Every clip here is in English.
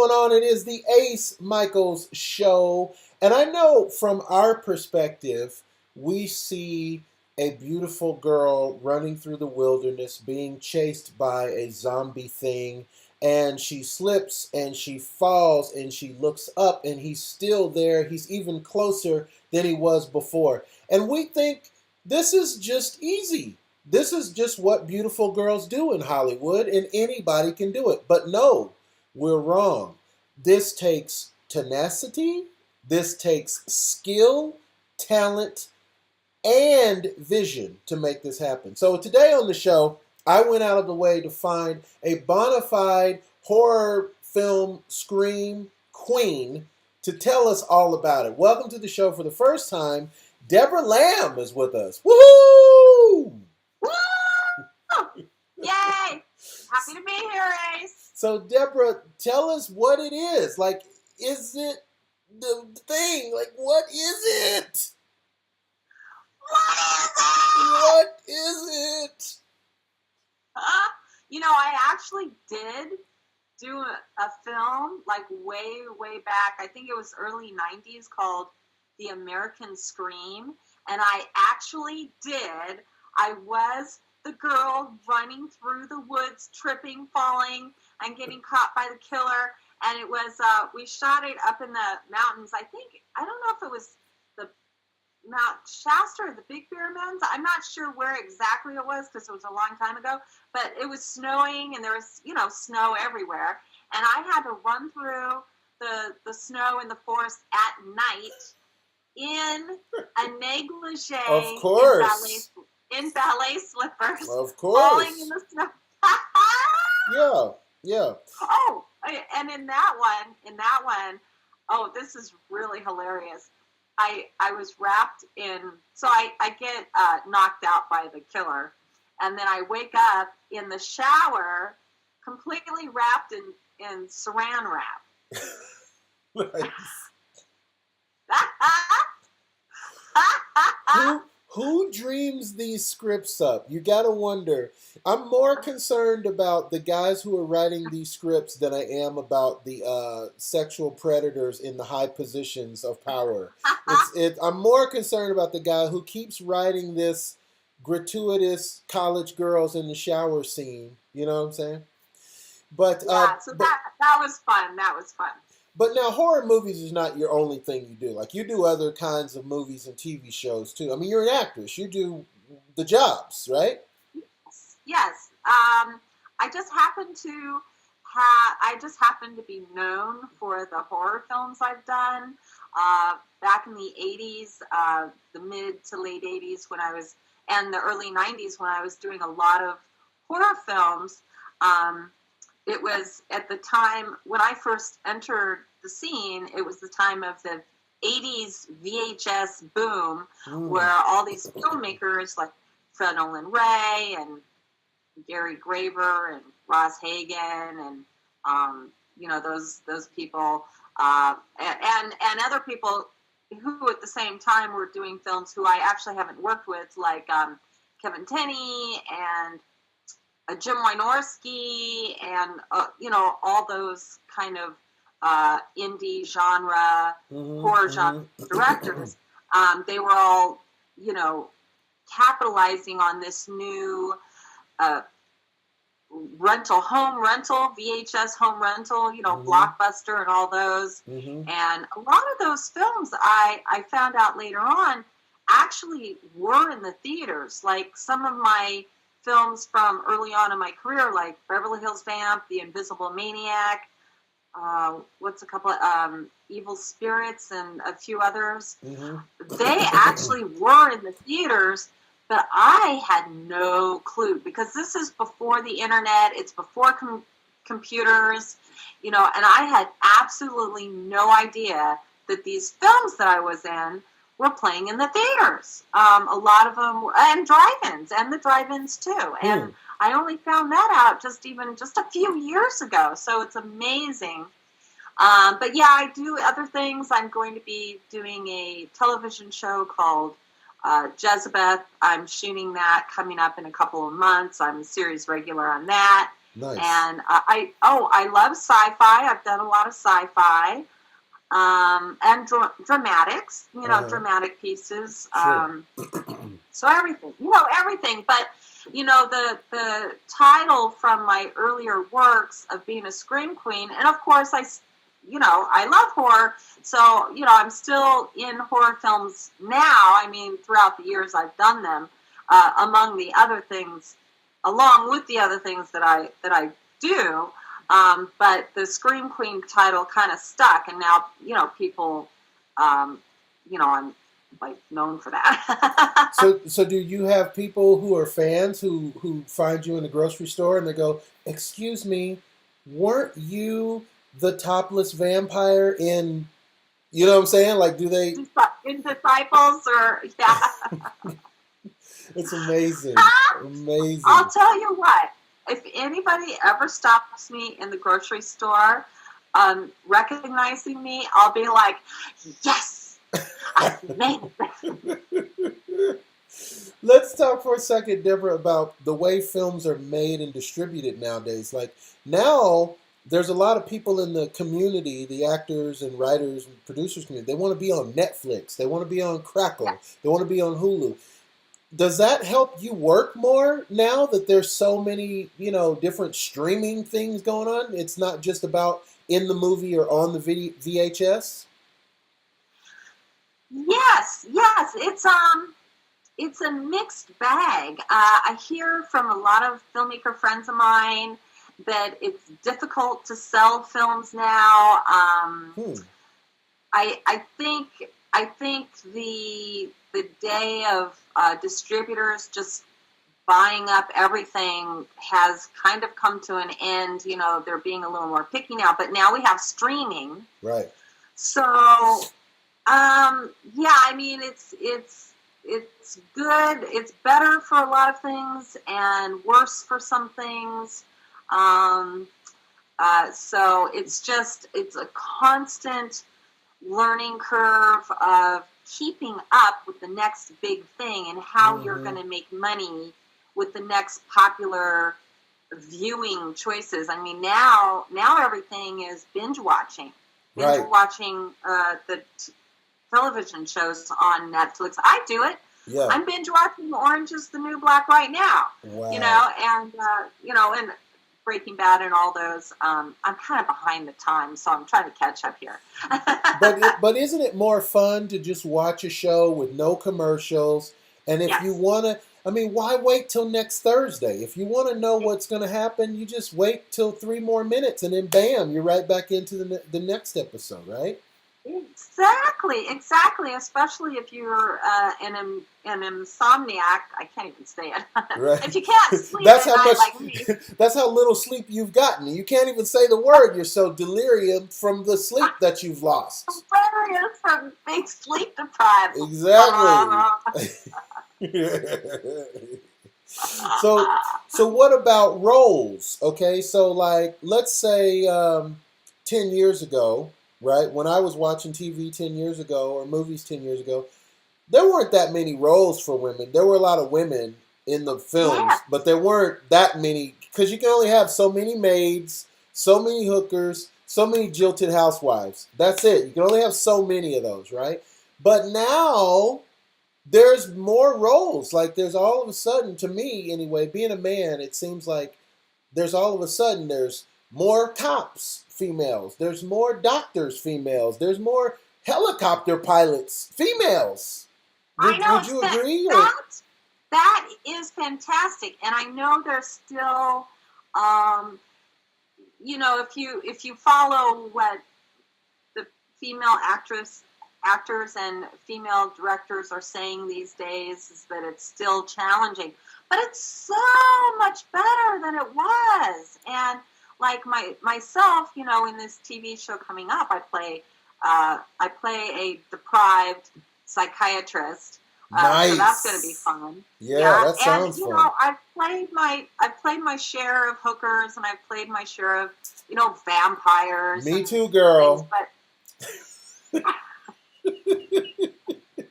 going on? It is the Ace Micheals show. And I know from our perspective, we see a beautiful girl running through the wilderness being chased by a zombie thing. And she slips and she falls and she looks up and he's still there. He's even closer than he was before. And we think this is just easy. This is just what beautiful girls do in Hollywood, and anybody can do it. But no, we're wrong. This takes tenacity, this takes skill, talent, and vision to make this happen. So today on the show, I went out of the way to find a bona fide horror film scream queen to tell us all about it. Welcome to the show for the first time. Debra Lamb is with us. Woohoo! Woo! Yay! Happy to be here, Ace. So, Debra, tell us what it is. Like, is it the thing? Like, what is it? What is it? What is it? I actually did do a film like way, way back. I think it was early 90s called The American Scream. And I actually did. I was the girl running through the woods, tripping, falling, and getting caught by the killer. And it was, we shot it up in the mountains. I don't know if it was the Mount Shasta or the Big Bear Mountains. I'm not sure where exactly it was because it was a long time ago. But it was snowing and there was, snow everywhere. And I had to run through the snow in the forest at night in a negligee. Of course. In ballet slippers. Of course. Falling in the snow. Yeah. Oh, and in that one, oh, this is really hilarious. I was wrapped in, so I get knocked out by the killer, and then I wake up in the shower completely wrapped in saran wrap. Nice. Who dreams these scripts up? You gotta wonder. I'm more concerned about the guys who are writing these scripts than I am about the sexual predators in the high positions of power. I'm more concerned about the guy who keeps writing this gratuitous college girls in the shower scene. You know what I'm saying? But yeah, so that was fun. That was fun. But now, horror movies is not your only thing you do. Like, you do other kinds of movies and TV shows, too. I mean, you're an actress. You do the jobs, right? Yes. I just happen to be known for the horror films I've done. Back in the 80s, the mid to late 80s and the early 90s when I was doing a lot of horror films, it was at the time when I first entered the scene, it was the time of the 80s VHS boom, where all these filmmakers like Fred Olen Ray and Gary Graver and Ross Hagen and, those people, and other people who at the same time were doing films who I actually haven't worked with, like Kevin Tenney and Jim Wynorski and, all those kind of indie genre, horror genre directors. They were all, capitalizing on this new VHS home rental, Blockbuster and all those. And a lot of those films I found out later on actually were in the theaters. Like some of my films from early on in my career, like Beverly Hills Vamp, The Invisible Maniac, Evil Spirits, and a few others. They actually were in the theaters, but I had no clue because this is before the internet. It's before computers, and I had absolutely no idea that these films that I was in were playing in the theaters. A lot of them, and drive-ins, and the drive-ins too. And I only found that out just a few years ago. So it's amazing. But yeah, I do other things. I'm going to be doing a television show called Jezebeth. I'm shooting that coming up in a couple of months. I'm a series regular on that. Nice. And I love sci-fi. I've done a lot of sci-fi, and dramatics. Uh-huh. Dramatic pieces. Sure. So everything, everything. But the title from my earlier works of being a scream queen, and of course I love horror. So I'm still in horror films now. I mean, throughout the years I've done them. Among the other things, along with the other things that I do. But the Scream Queen title kind of stuck, and now people, I'm like known for that. So do you have people who are fans who find you in the grocery store and they go, "Excuse me, weren't you the topless vampire in?" You know what I'm saying? Like, do they? In Disciples, or yeah. It's amazing, I'll amazing. tell you what. If anybody ever stops me in the grocery store, recognizing me, I'll be like, "Yes, I made it." Let's talk for a second, Deborah, about the way films are made and distributed nowadays. Like now, there's a lot of people in the community, the actors and writers and producers community. They want to be on Netflix. They want to be on Crackle. They want to be on Hulu. Does that help you work more now that there's so many, different streaming things going on? It's not just about in the movie or on the VHS. Yes, yes. It's a mixed bag. I hear from a lot of filmmaker friends of mine that it's difficult to sell films now. Hmm. I think the day of distributors just buying up everything has kind of come to an end. They're being a little more picky now, but now we have streaming. Right. So, yeah, I mean, it's good. It's better for a lot of things and worse for some things. Um, so it's a constant learning curve of keeping up with the next big thing and how you're Mm-hmm. going to make money with the next popular viewing choices. I mean, now everything is binge Right. watching the television shows on Netflix. I do it. Yeah. I'm binge watching Orange is the New Black right now. Wow. And Breaking Bad and all those. I'm kind of behind the times, so I'm trying to catch up here. But isn't it more fun to just watch a show with no commercials? And if you Yes. want to, I mean, why wait till next Thursday? If you want to know what's going to happen, you just wait till 3 more minutes, and then bam, you're right back into the next episode, right? Exactly. Especially if you're an insomniac. I can't even say it. Right. If you can't sleep That's at how night much. like me, That's how little sleep you've gotten. You can't even say the word. You're so delirium from the sleep that you've lost. hilarious from being sleep deprived. Exactly. so so what about roles? Okay, so like let's say 10 years ago, right? When I was watching TV 10 years ago or movies 10 years ago, there weren't that many roles for women. There were a lot of women in the Yeah, films, but there weren't that many because you can only have so many maids, so many hookers, so many jilted housewives. That's it. You can only have so many of those, right? But now there's more roles. Like there's all of a sudden, to me anyway, being a man, it seems like there's all of a sudden there's more cops females, there's more doctors females, there's more helicopter pilots females. I Would know would you agree or that is fantastic, and I know there's still, um, if you follow what the female actors and female directors are saying these days, is that it's still challenging, but it's so much better than it was. And like myself, in this TV show coming up, I play a deprived psychiatrist. So that's going to be nice? fun. Yeah, Yeah, that and sounds fun. I've played my share of hookers, and I've played my share of vampires Me and too, things. girl. But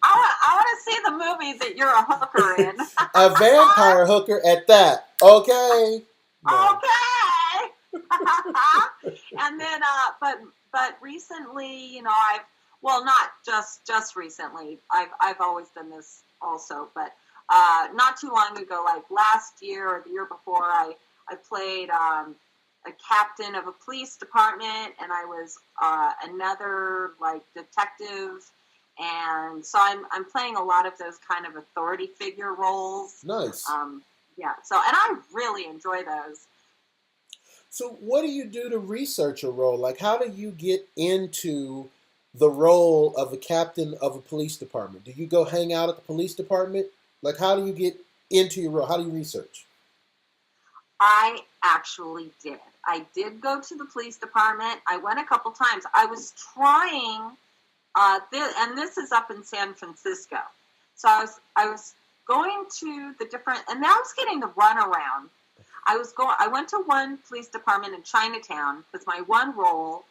I want to see the movie that you're a hooker in. A vampire hooker at that. Okay. No. Okay. then, but recently, I've, well, not just recently. I've always done this also, but not too long ago, like last year or the year before, I played a captain of a police department, and I was another like detective, and so I'm playing a lot of those kind of authority figure roles. Nice. Yeah. So, and I really enjoy those. So, what do you do to research a role? Like, how do you get into the role of a captain of a police department? Do you go hang out at the police department? Like, how do you get into your role? How do you research? I actually did. I did go to the police department. I went a couple times. I was trying, and this is up in San Francisco. So I was going to the different, and now I was getting the runaround. I went to one police department in Chinatown because my one role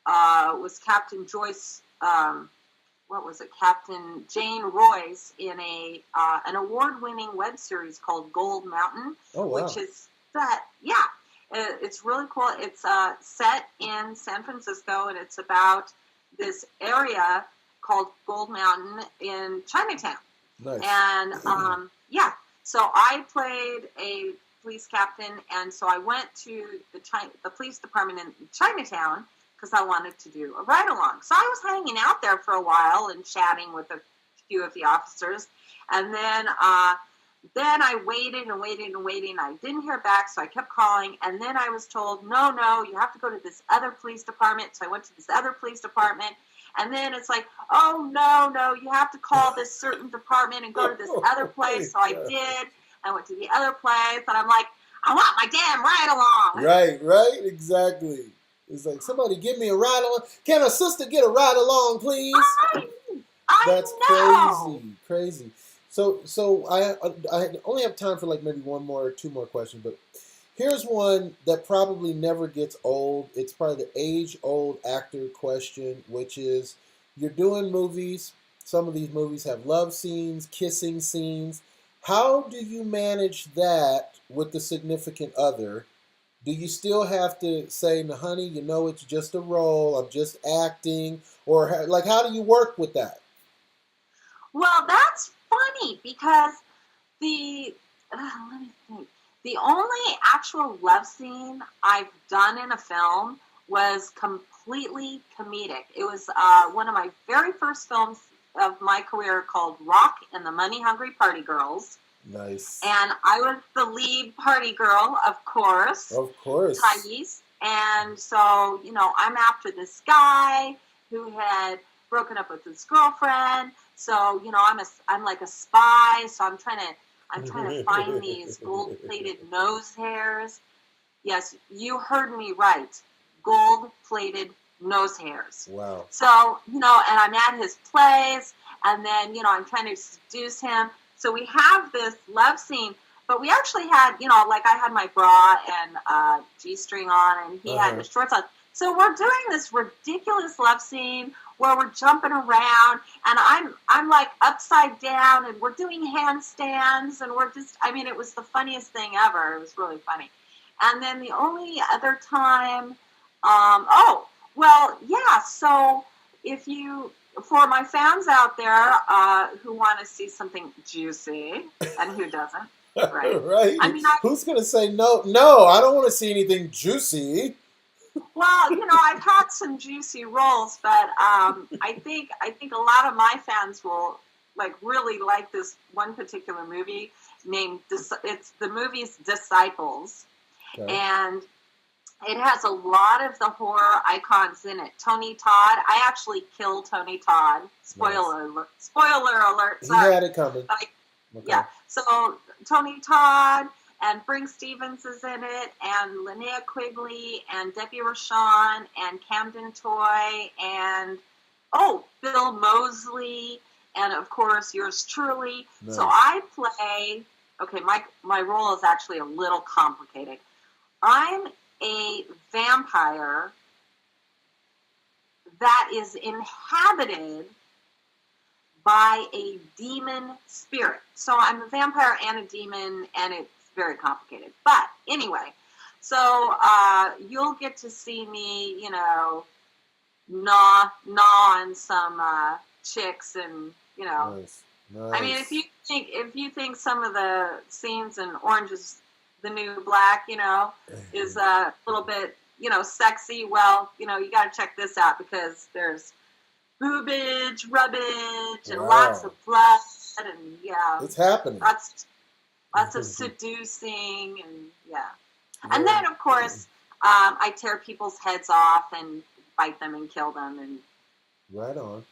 was Captain Joyce. What was it? Captain Jane Royce in an award-winning web series called Gold Mountain, Oh, wow. which is set. Yeah, it's really cool. It's set in San Francisco, and it's about this area called Gold Mountain in Chinatown. Nice. And yeah, so I played a police captain, and so I went to the police department in Chinatown because I wanted to do a ride-along. So I was hanging out there for a while and chatting with a few of the officers, and then I waited and waited and waited, and I didn't hear back, so I kept calling, and then I was told, no, you have to go to this other police department. So I went to this other police department, and then it's like, oh, no, you have to call this certain department and go to this other place. So I did. I went to the other place, and I'm like, I want my damn ride-along. Right, exactly. It's like, somebody give me a ride along. Can a sister get a ride along, please? I That's know. crazy. So I only have time for like maybe one more or two more questions, but here's one that probably never gets old. It's probably the age-old actor question, which is, you're doing movies. Some of these movies have love scenes, kissing scenes. How do you manage that with the significant other? Do you still have to say, "No, honey, it's just a role. I'm just acting," or like, how do you work with that? Well, that's funny because the let me think. The only actual love scene I've done in a film was completely comedic. It was one of my very first films of my career called Rock and the Money Hungry Party Girls. Nice. And I was the lead party girl, of course. Of course. Thais. And so, I'm after this guy who had broken up with his girlfriend. So, I'm like a spy. So I'm trying to find these gold-plated nose hairs. Yes, you heard me right. Gold-plated nose hairs. Wow. So, and I'm at his place, and then, I'm trying to seduce him. So we have this love scene, but we actually had, like I had my bra and G-string on, and he had his shorts on. So we're doing this ridiculous love scene where we're jumping around, and I'm like upside down, and we're doing handstands, and it was the funniest thing ever. It was really funny. And then the only other time, so for my fans out there who want to see something juicy, and who doesn't, right? Right. Who's going to say no? No, I don't want to see anything juicy. Well, I've had some juicy roles, but I think a lot of my fans will really like this one particular movie named. It's the movie's Disciples, okay. And it has a lot of the horror icons in it. Tony Todd. I actually killed Tony Todd. Spoiler alert. Spoiler alert. Sorry. He had it coming. Okay. Yeah. So Tony Todd and Brink Stevens is in it, and Linnea Quigley and Debbie Rochon and Camden Toy and Bill Moseley and of course yours truly. Nice. So I play. Okay, my role is actually a little complicated. I'm a vampire that is inhabited by a demon spirit. So I'm a vampire and a demon, and it's very complicated. But anyway, So you'll get to see me, you know, gnaw on some chicks, and you know, Nice, I mean, nice. if you think some of the scenes in Orange is the New Black, you know, is a little bit, you know, sexy, well, you know, you got to check this out because there's boobage, rubbage, and lots Wow, of blood, and yeah, it's happening. lots of seducing, and yeah. And Yeah, then, of course, I tear people's heads off and bite them and kill them, and right on.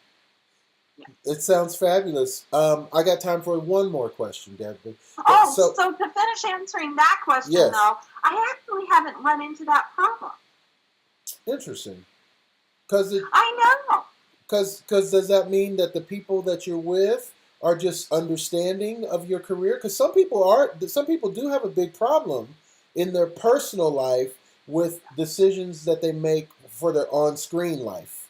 yeah. It sounds fabulous. I got time for one more question, Deborah. Oh, So, so to finish answering that question, yes, though, I actually haven't run into that problem. interesting. Because it, I know. because does that mean that the people that you're with are just understanding of your career? Because some people do have a big problem in their personal life with decisions that they make for their on-screen life.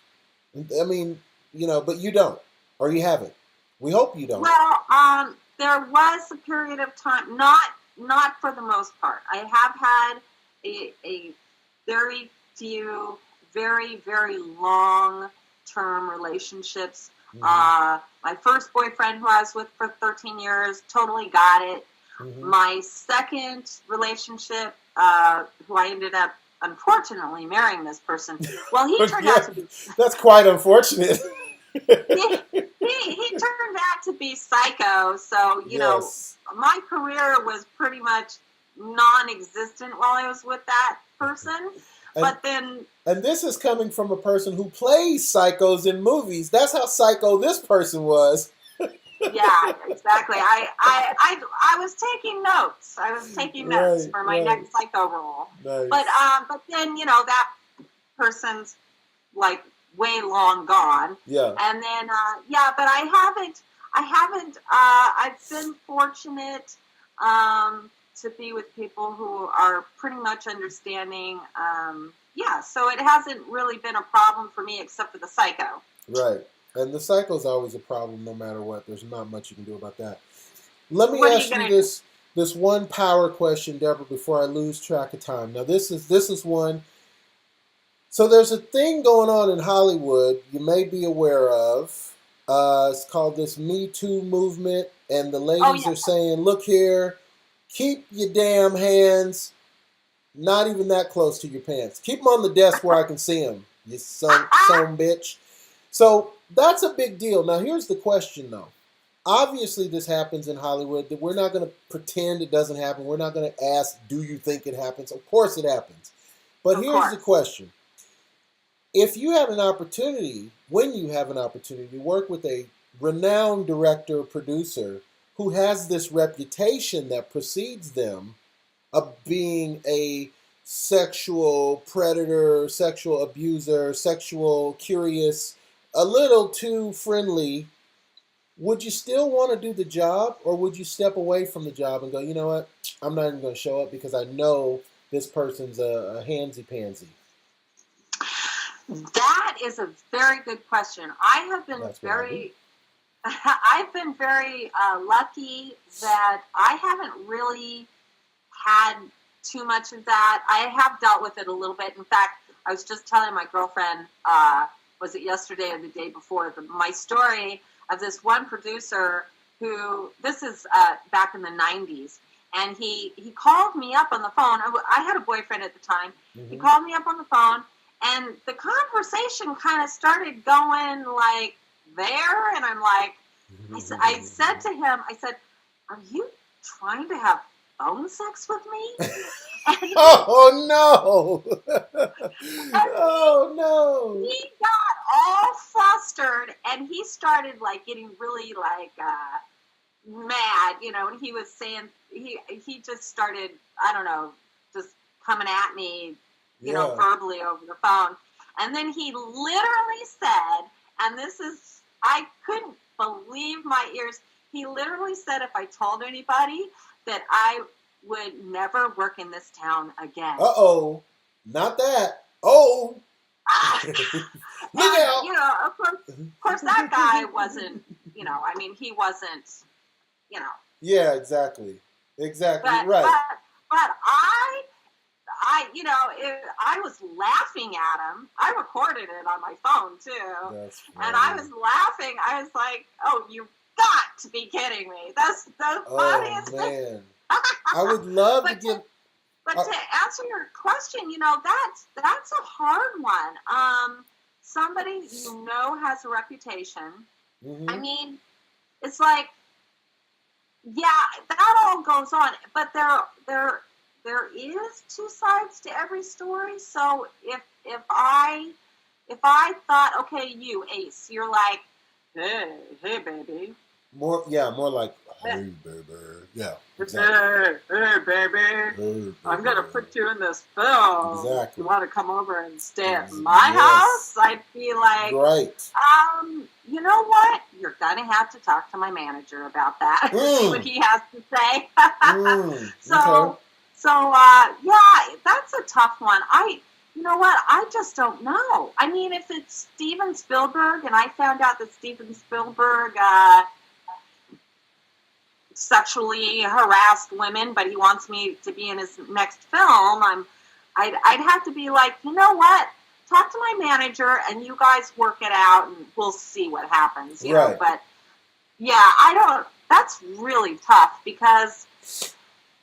I mean, but you don't, or you haven't. We hope you don't. Well, there was a period of time, not for the most part. I have had a very few, very very long term relationships. Mm-hmm. My first boyfriend, who I was with for 13 years, totally got it. Mm-hmm. My second relationship, who I ended up unfortunately marrying this person. Well, he turned Yeah, out to be that's quite unfortunate. he turned out to be psycho. So you know, Yes. my career was pretty much non-existent while I was with that person. And But then, and this is coming from a person who plays psychos in movies. That's how psycho this person was. yeah, exactly. I was taking notes. I was taking notes Right, for my right. next psycho role. Nice. But then you know that person's like way long gone. Yeah. And then yeah, but I've been fortunate to be with people who are pretty much understanding. Yeah, so it hasn't really been a problem for me except for the psycho. Right. And the cycle's always a problem no matter what. There's not much you can do about that. Let me What are you ask you gonna do? this one power question, Deborah, before I lose track of time. Now this is one. So there's a thing going on in Hollywood you may be aware of. It's called this Me Too movement, and the Oh ladies yeah. are saying, "Look here, keep your damn hands not even that close to your pants. Keep them on the desk where I can see them. You son bitch." So that's a big deal. Now here's the question, though. Obviously, this happens in Hollywood. That we're not going to pretend it doesn't happen. We're not going to ask, "Do you think it happens?" Of course, it happens. But Of here's the course. question: if you have an opportunity, when you have an opportunity to work with a renowned director or producer who has this reputation that precedes them of being a sexual predator, sexual abuser, sexual curious, a little too friendly, would you still want to do the job, or would you step away from the job and go, you know what, I'm not even going to show up because I know this person's a handsy pansy? That is a very good question. That's what I do. I've been very lucky that I haven't really had too much of that. I have dealt with it a little bit. In fact, I was just telling my girlfriend, was it yesterday or the day before, my story of this one producer who, this is back in the 90s, and he called me up on the phone. I had a boyfriend at the time. He Mm-hmm. called me up on the phone, and the conversation kind of started going like there, and I'm like, I said to him, I said, "Are you trying to have phone sex with me?" And Oh no! and Oh no! he got all flustered, and he started like getting really like mad, you know. And he was saying he just started, I don't know, just coming at me, you know, Yeah. verbally over the phone. And then he literally said, and this is, I couldn't believe my ears. He literally said if I told anybody that I would never work in this town again. Uh-oh. Not that. Oh. Look And out. you know, of course, that guy wasn't. You know, I mean, he wasn't. You know, Yeah, exactly. Exactly but right. but but I was laughing at him. I recorded it on my phone too. That's funny. And I was laughing. I was like, "Oh, you got to be kidding me! That's the funniest thing." Man. I would love to give. But to answer your question, that's a hard one. Somebody has a reputation. Mm-hmm. I mean, it's like, yeah, that all goes on, but there is two sides to every story. So if I thought, okay, you Ace, you're like, hey baby. More like, hey baby. Yeah. Exactly. Hey baby. Hey, baby. I'm gonna put you in this film. Exactly. You want to come over and stay at my house? I'd be like, right. You know what? You're gonna have to talk to my manager about that. See what he has to say. Yeah, that's a tough one. You know what? I just don't know. I mean, if it's Steven Spielberg, and I found out that Steven Spielberg sexually harassed women, but he wants me to be in his next film, I'd have to be like, you know what? Talk to my manager, and you guys work it out, and we'll see what happens. You know? But yeah, that's really tough because,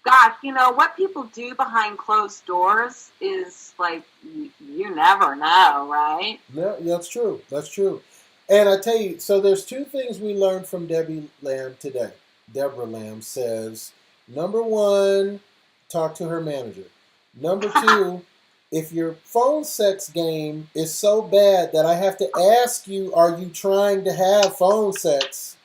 gosh, what people do behind closed doors is like, you never know, right? Yeah, that's true. That's true. And I tell you, so there's two things we learned from Debbie Lamb today. Debra Lamb says, number one, talk to her manager. Number two, if your phone sex game is so bad that I have to ask you, are you trying to have phone sex?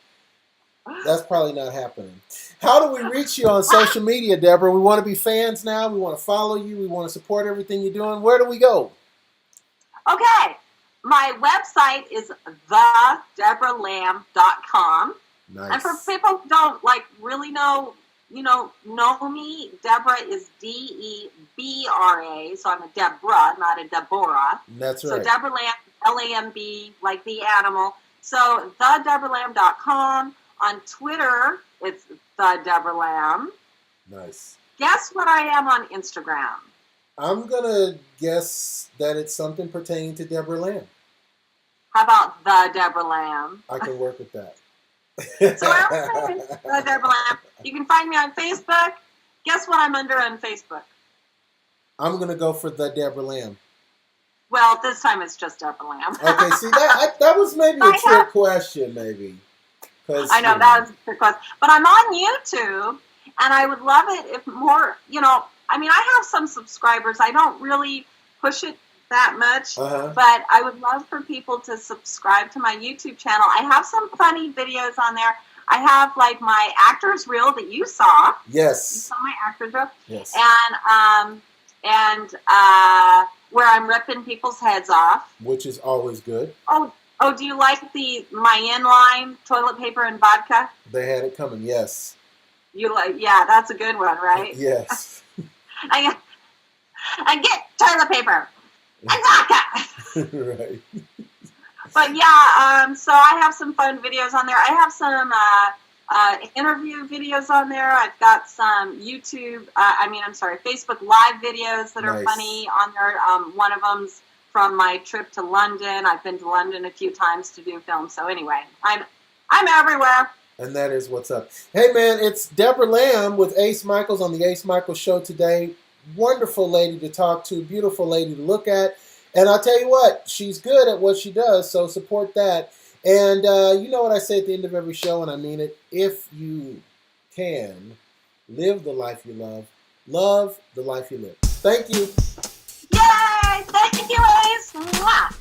That's probably not happening. How do we reach you on social media, Debra? We want to be fans now. We want to follow you. We want to support everything you're doing. Where do we go? Okay. My website is thedebralamb.com. Nice. And for people who don't really know me, Debra is Debra. So I'm a Debra, not a Deborah. That's right. So Debra Lamb, Lamb, like the animal. So thedebralamb.com. On Twitter, it's thedebralamb. Nice. Guess what I am on Instagram? I'm going to guess that it's something pertaining to Debra Lamb. How about the Debra Lamb? I can work with that. So the Debra Lamb. You can find me on Facebook. Guess what I'm under on Facebook? I'm going to go for the Debra Lamb. Well, this time it's just Debra Lamb. Okay, see, that was maybe a trick question, maybe. I know, that was a trick question. But I'm on YouTube, and I would love it if more, I have some subscribers. I don't really push it that much, but I would love for people to subscribe to my YouTube channel. I have some funny videos on there. I have my actor's reel that you saw. Yes. You saw my actor's reel. Yes. And where I'm ripping people's heads off. Which is always good. Oh, do you like my inline toilet paper and vodka? They had it coming, yes. Yeah, that's a good one, right? Yes. I get toilet paper and vodka. Right. But yeah, so I have some fun videos on there. I have some interview videos on there. I've got some Facebook Live videos that are funny on there. One of them's from my trip to London. I've been to London a few times to do films. So anyway, I'm everywhere. And that is what's up. Hey man, it's Debra Lamb with Ace Micheals on the Ace Micheals Show today. Wonderful lady to talk to, beautiful lady to look at. And I'll tell you what, she's good at what she does, so support that. And you know what I say at the end of every show, and I mean it. If you can, live the life you love the life you live. Thank you. Yay! Thank you, Ace! Mwah!